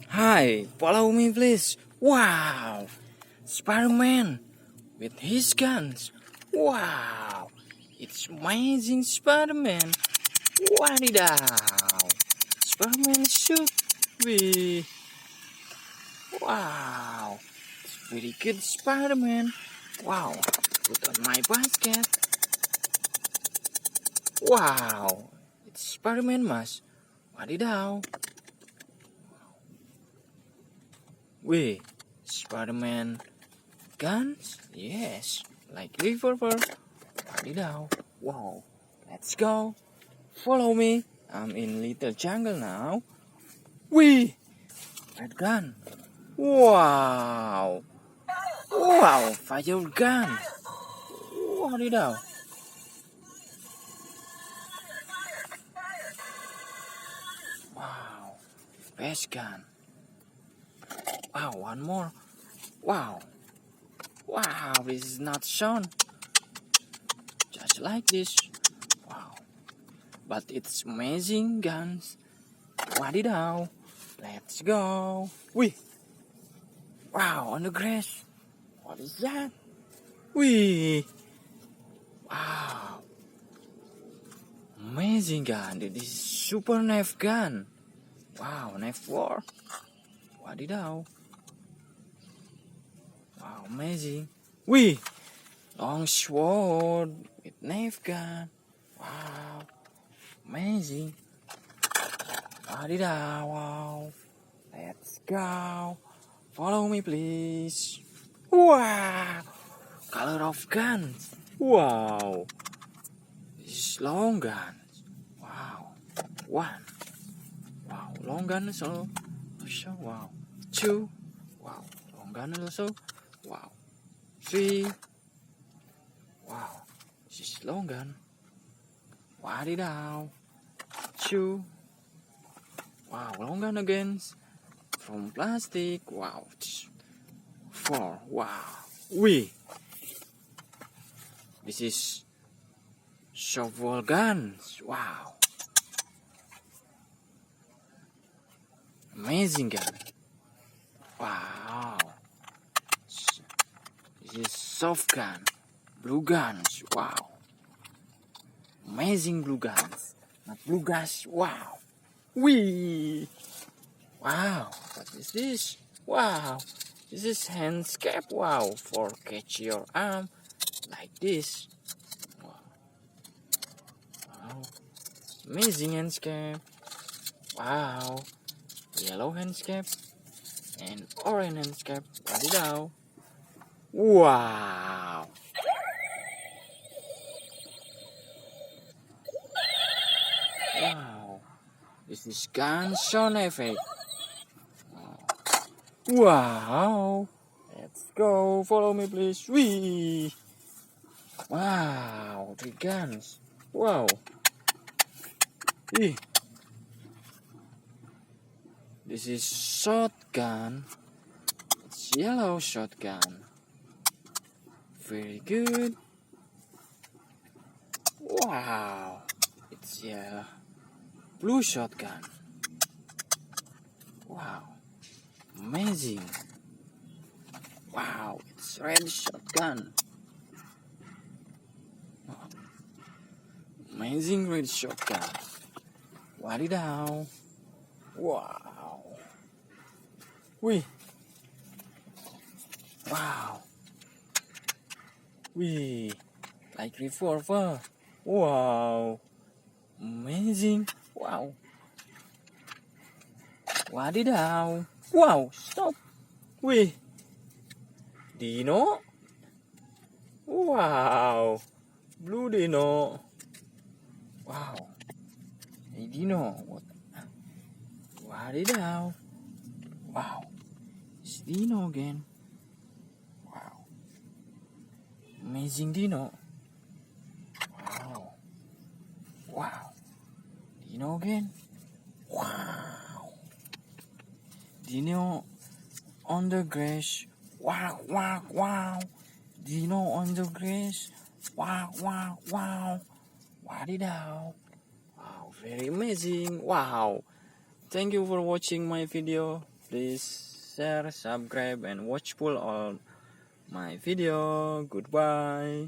Hi, follow me please. Wow, Spider-Man with his guns. Wow, it's amazing Spider-Man. Wadidaw, Spider-Man shoot me. Wow, it's very good Spider-Man. Wow, put on my basket. Wow, it's Spider-Man mask. Wadidaw. Wait, Spider-Man guns? Yes, like revolver. Wadidaw. Wow, let's go. Follow me. I'm in little jungle now. Wee, red gun. Wow. Wow, fire gun. Wadidaw. Wow, best gun. Wow, one more. Wow. Wow, this is not shown. Just like this. Wow. But it's amazing guns. Wadidaw. Let's go. Wee. Wow, on the grass. What is that? Wee. Wow. Amazing gun. This is super knife gun. Wow, knife war. Wadidaw. Wow, amazing. Wee. Long sword with knife gun. Wow. Amazing. Wadidaw. Wow. Let's go. Follow me, please. Wow. Color of guns. Wow. This is long guns. Wow. One. Wow. Long gun also. Wow. Two. Wow. Long gun also. Wow. Three. Wow. This is long gun. Wadidaw. Two. Wow. Long gun again. From plastic. Wow. Four. Wow. Wee. This is shovel guns. Wow. Amazing gun. Wow. This is soft gun. Blue guns. Wow. Amazing blue guns. Not blue guns. Wow. Wee. Wow. What is this? Wow. This is handstick. Wow. For catch your arm. Like this. Wow. Wow. Amazing handstick. Wow. Yellow handstick. And orange handstick. Wadidaw. Wow. Wow. This is gun sound effect. Wow. Let's go. Follow me, please. Wee. Wow. 3 guns. Wow. Wee. This is shotgun. It's yellow shotgun. Very good. Wow. It's blue shotgun. Wow. Amazing. Wow. It's red shotgun. Amazing red shotgun. Wadidaw. Wow. Wee. Wow. Wee. Like revolver. Wow. Amazing. Wow. Wadidaw. Wow. Stop. Wee. Dino. Wow. Blue dino. Wow. Hey dino. What? Wadidaw. Wow. It's dino again. Wow. Amazing dino. Wow. Wow. Dino again. Wow. Dino on the grass. Wow, wow, wow. Dino on the grass. Wow, wow, wow. Wadidaw. Wow, very amazing. Wow. Thank you for watching my video. Please share, subscribe, and watch full all my video. Goodbye.